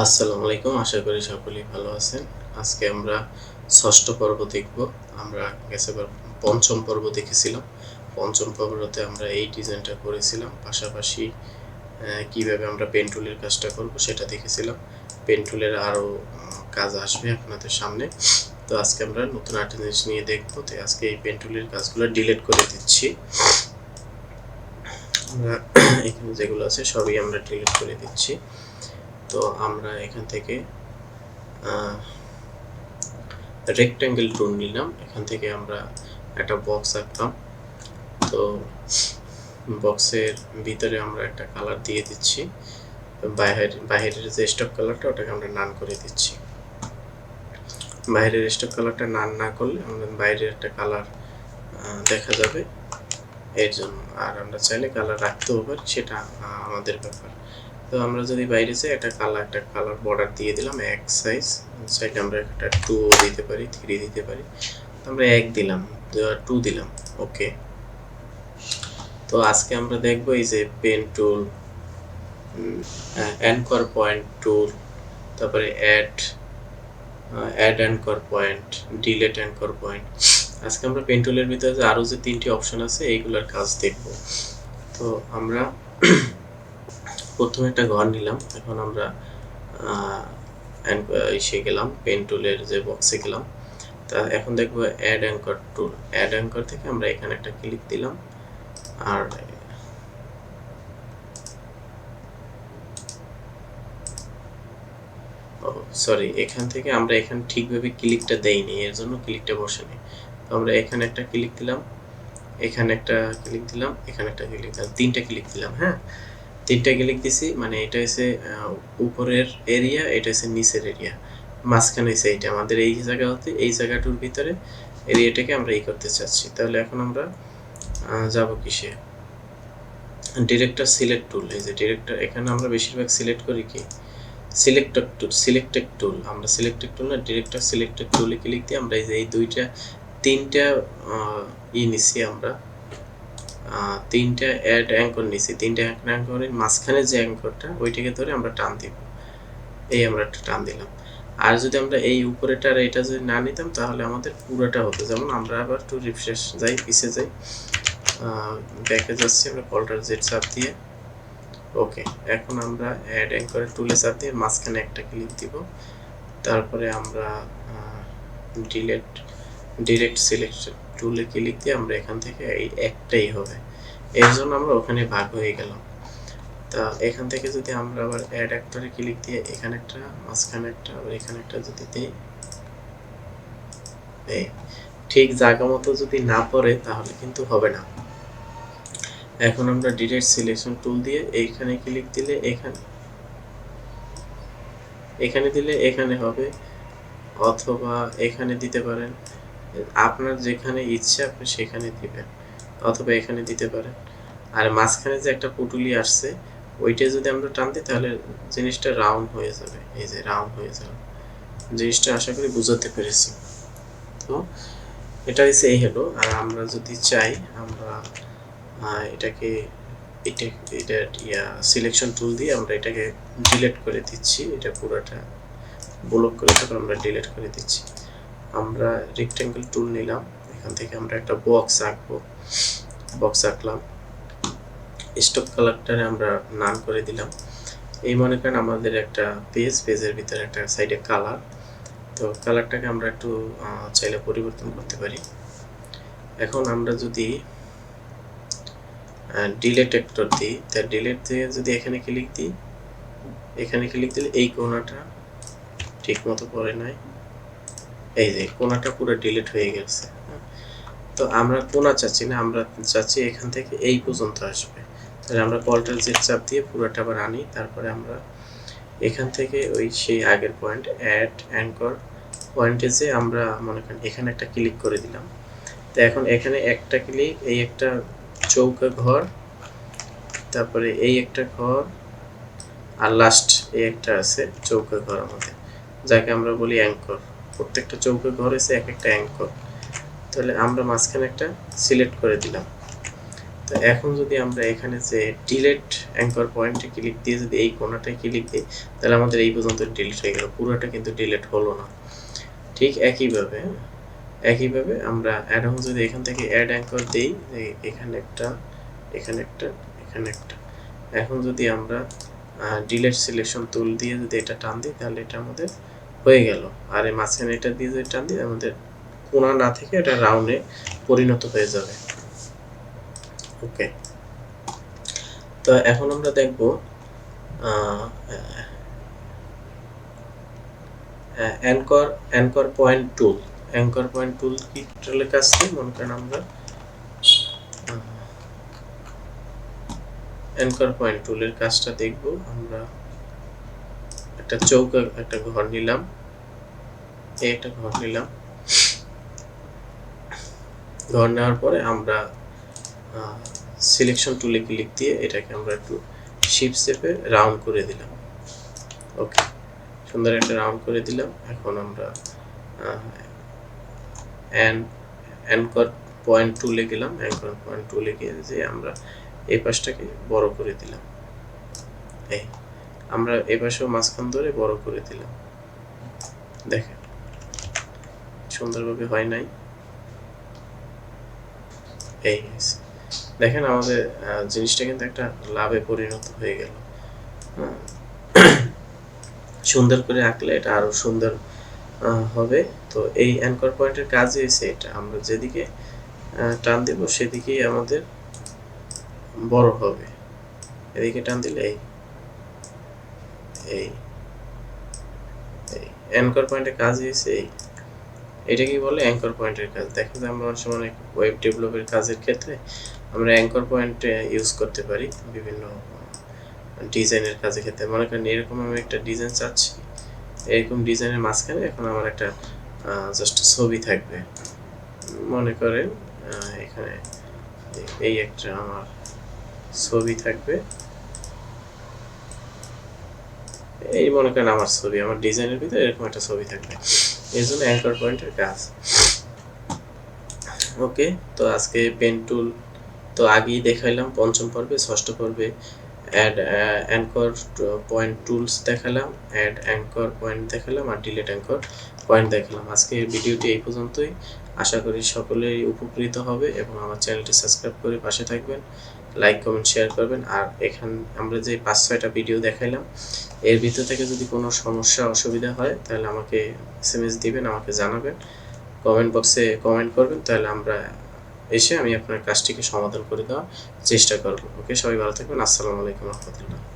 আসসালামু আলাইকুম। আশা করি সকলেই ভালো আছেন। আজকে আমরা ৬ষ্ঠ পর্ব দেখব। আমরা গেছেবার ৫ম পর্ব দেখেছিলাম। ৫ম পর্বতে আমরা এই ডিজাইনটা করেছিলাম। পাশাপাশি কিভাবে আমরা পেন টুলের কাজটা করব সেটা দেখেছিলাম। পেন টুলের আরও কাজ আসবে আপনাদের সামনে। তো আজকে আমরা নতুন আরেকটা জিনিস নিয়ে দেখব। তো আজকে এই পেন টুলের কাজগুলো ডিলিট করে দিচ্ছি। আমরা এখানে যেগুলো আছে সবই আমরা ডিলিট করে দিচ্ছি। তো আমরা এখান থেকে রেক্ট্যাঙ্গেল টুল নিলাম। এখান থেকে আমরা একটা বক্স আঁকলাম। তো বক্সের ভিতরে আমরা একটা কালার দিয়ে দিচ্ছি। বাইরের যে স্টক কালারটা ওটাকে আমরা নান করে দিচ্ছি। বাইরের স্টক কালারটা নান না করলে আমাদের বাইরের একটা কালার দেখা যাবে, এর জন্য। আর আমরা চাইলে কালার রাখতেও পারি, সেটা আমাদের ব্যাপার। তো আমরা যদি বাইরে যাই একটা কালার বর্ডার দিয়ে দিলাম এক সাইজ। চাইলে আমরা একটা 2 দিতে পারি, 3 দিতে পারি। আমরা 1 দিলাম, 2 দিলাম, ওকে। তো আজকে আমরা দেখব এই যে pen tool, anchor point tool, তারপরে add anchor point, delete anchor point. আজকে আমরা পেন টুলের ভিতরে যে আরও যে 3টি অপশন আছে এইগুলোর কাজ দেখব। তো আমরা প্রথমে একটা ঘর নিলাম। এখন আমরা এসে গেলাম পেন টুলের যে বক্সে গেলাম। তা এখন দেখবো অ্যাড অ্যাঙ্কর টুল। অ্যাড অ্যাঙ্কর থেকে আমরা এখানে একটা ক্লিক দিলাম। আর সরি, এখান থেকে আমরা এখানে ঠিকভাবে ক্লিকটা দেইনি, এর জন্য ক্লিকটা বসেনি। তো আমরা এখানে একটা ক্লিক দিলাম, এখানে একটা ক্লিক দিলাম, এখানে একটা ক্লিক দিলাম, 3টা ক্লিক দিলাম। হ্যাঁ, 3টা ক্লিক দিছি, মানে এটা হচ্ছে উপরের এরিয়া, এটা হচ্ছে নিচের এরিয়া, মাঝখানে হচ্ছে এইটা আমাদের এই জায়গা হতে এই জায়গাটার ভিতরে এরিয়াটাকে আমরা এই করতে চাচ্ছি। তাহলে এখন আমরা যাব কিসে, ডিরেক্টর সিলেক্ট টুল। এই যে ডিরেক্টর, এখানে আমরা বেশিরভাগ সিলেক্ট করি কি সিলেক্টেড টুল। আমরা সিলেক্টেড টুল না, ডিরেক্টর সিলেক্টেড টুলে ক্লিক দিয়ে আমরা এই যে তিনটা নিছি, আমরা 3টা অ্যাড অ্যাঙ্কর নিছি। 3টা অ্যাঙ্করের মাঝখানে যে অ্যাঙ্করটা ওইটাকে ধরে আমরা টান দিব, এই আমরা একটা টান দিলাম। আর যদি আমরা এই উপরেটা আর এটা যদি না নিতাম তাহলে আমাদের পুরোটা হতো। যেমন আমরা আবার একটু রিফ্রেশ যাই, পিছে যাই, ব্যাকে যাচ্ছি, আমরা কন্ট্রোল জেড চাপ দিয়ে, ওকে। এখন আমরা অ্যাড অ্যাঙ্করের টুলে চাপ দিয়ে মাঝখানে একটা ক্লিক দিব। তারপরে আমরা ডিরেক্ট সিলেকশন টুলে ক্লিক দিয়ে আমরা এখান থেকে এই একটাই হবে, এর জন্য আমরা ওখানে ভাগ হয়ে গেলাম। তা এখান থেকে যদি আমরা আবার অ্যাড অ্যাক্টরে ক্লিক দিয়ে এখানে একটা, মাঝখানে একটা, আবার এখানে একটা যদি দিই, ঠিক জায়গা মতো যদি না পড়ে তাহলে কিন্তু হবে না। এখন আমরা ডিরেক্ট সিলেকশন টুল দিয়ে এইখানে ক্লিক দিলে এখানে দিলে এখানে হবে, অথবা এখানে দিতে পারেন। আপনার যেখানে ইচ্ছে আপনি সেখানে দিবেন, অথবা এখানে দিতে পারেন। আর মাঝখানে যে একটা পুটুলি আসছে ওইটা যদি আমরা টান দিই তাহলে জিনিসটা রাউন্ড হয়ে যাবে। এই যে রাউন্ড হয়ে যাবে, জিনিসটা আশা করি বুঝাতে পেরেছি। তো এটা হচ্ছে এই হলো। আর আমরা যদি চাই আমরা এটাকে সিলেকশন টুল দিয়ে আমরা এটাকে ডিলিট করে দিচ্ছি, এটা পুরোটা ব্লক করে তারপর আমরা ডিলিট করে দিচ্ছি। আমরা রেক্ট্যাঙ্গেল টুল নিলাম, এখান থেকে আমরা একটা বক্স আঁকবো। বক্স আঁকলাম, স্টক কালারটারে আমরা নান করে দিলাম। এই মনে করেন আমাদের একটা পেজের ভিতরে একটা সাইডে কালার। তো কালারটাকে আমরা একটু চাইলে পরিবর্তন করতে পারি। এখন আমরা যদি ডিলিট অ্যাক্টর দিই, তার ডিলিট দিয়ে যদি এখানে ক্লিক দিই, এখানে ক্লিক দিলে এই কোণাটা ঠিক মতো পড়ে নাই, এই যে কোণাটা পুরো ডিলিট হয়ে গেছে। তো আমরা কোণা চাচ্ছি না, আমরা চাচ্ছি এখান থেকে এই পর্যন্ত আসবে। তাহলে আমরা কন্ট্রোল জেড চাপ দিয়ে পুরোটা আবার আনি। তারপরে আমরা এখান থেকে ওই সেই আগের পয়েন্ট অ্যাড অ্যাঙ্কর পয়েন্টে যে আমরা মনে করেন এখানে একটা ক্লিক করে দিলাম। তো এখন এখানে একটা ক্লিক, এই একটা চৌকা ঘর, তারপরে এই একটা ঘর, আর লাস্ট এই একটা আছে চৌকা ঘর আমাদের, যাকে আমরা বলি অ্যাঙ্কর। প্রত্যেকটা চৌকা ঘর এসে এক একটা অ্যাঙ্কর। তাহলে আমরা মাঝখানে একটা সিলেক্ট করে দিলাম। তো এখন যদি আমরা এখানে যে ডিলিট অ্যাঙ্কর পয়েন্টে ক্লিক দিয়ে যদি এই কোণাটায় ক্লিক দিই, তাহলে আমাদের এই পর্যন্ত ডিলিট হয়ে গেল, পুরোটা কিন্তু ডিলিট হলো না। ঠিক একইভাবে আমরা অ্যাডং যদি এখান থেকে অ্যাড অ্যাঙ্কর দিই, এখানে একটা, এখানে একটা, এখানে একটা, এখন যদি আমরা ডিলিট সিলেকশন টুল দিয়ে যদি এটা টান দিই, তাহলে এটা আমাদের হয়ে গেল। আর এই মাঝখানে এটা দিয়ে যদি টান দিই, আমাদের কোণা না থেকে এটা রাউন্ডে পরিণত হয়ে যাবে। ওকে, তো এখন আমরা দেখব অ্যাঙ্কর পয়েন্ট টুল। অ্যাঙ্কর পয়েন্ট টুল কি টুলের কাজ কি? মনে করেন আমরা অ্যাঙ্কর পয়েন্ট টুলের কাজটা দেখব। আমরা একটা চৌকা, একটা ঘর নিলাম, এই একটা ঘর নিলাম। ঘর নেওয়ার পরে আমরা সিলেকশন টুলে ক্লিক দিয়ে এটাকে আমরা একটু শিফট চেপে রাউন্ড করে দিলাম। ওকে, সুন্দর একটা রাউন্ড করে দিলাম। এখন আমরা অ্যাঙ্কর পয়েন্ট টুলে গেলাম। অ্যাঙ্কর পয়েন্ট টুলে গিয়ে যে আমরা এই পাশটাকে বড় করে দিলাম। এই আমরা এই পাশেও মাঝখান ধরে বড় করে দিলাম। দেখেন সুন্দরভাবে হয় নাই? এই দেখেন আমাদের জিনিসটা কিন্তু একটা লাভে পরিণত হয়ে গেল। সুন্দর করে আঁকলে এটা আরো সুন্দর হবে। তো এই অ্যাঙ্কর পয়েন্টের কাজ হয়েছে এটা, আমরা যেদিকে টান দেব সেদিকেই আমাদের বড় হবে। এদিকে টান দিলে এই এই অ্যাঙ্কর পয়েন্টের কাজ হয়েছে এই, এটাকেই বলে অ্যাঙ্কর পয়েন্টের কাজ। দেখা যায় আমরা অনেক সময় ওয়েব ডেভেলপের কাজের ক্ষেত্রে আমরা অ্যাঙ্কর পয়েন্ট ইউজ করতে পারি বিভিন্ন ডিজাইনের কাজের ক্ষেত্রে। মনে করেন এরকম আমি একটা ডিজাইন চাচ্ছি, এরকম ডিজাইনের মাঝখানে এখন আমার একটা জাস্ট ছবি থাকবে। মনে করেন এখানে এই একটা আমার ছবি থাকবে, এই মনে করেন আমার ছবি, আমার ডিজাইনের ভিতরে এরকম একটা ছবি থাকবে। এর জন্য অ্যাঙ্কর পয়েন্টের কাজ। ওকে, তো আজকে পেন টুল তো আগেই দেখাইলাম পঞ্চম পর্বে, ষষ্ঠ পর্বে অ্যাঙ্কর পয়েন্ট টুলস দেখালাম, অ্যাড অ্যাঙ্কর পয়েন্ট দেখালাম, আর ডিলিট অ্যাঙ্কর পয়েন্ট দেখালাম। আজকের ভিডিওটি এই পর্যন্তই। আশা করি সকলেই উপকৃত হবে এবং আমার চ্যানেলটি সাবস্ক্রাইব করে পাশে থাকবেন, লাইক কমেন্ট শেয়ার করবেন। আর এখান আমরা যে 5-6টা ভিডিও দেখাইলাম, এর ভিতর থেকে যদি কোনো সমস্যা অসুবিধা হয় তাহলে আমাকে SMS দিবেন, আমাকে জানাবেন, কমেন্ট বক্সে কমেন্ট করবেন, তাহলে আমি আপনার কাজটিকে সমাধান করে দেওয়ার চেষ্টা করব। ওকে, সবাই ভালো থাকবেন। আসসালামু আলাইকুম রহমতুল্লাহ।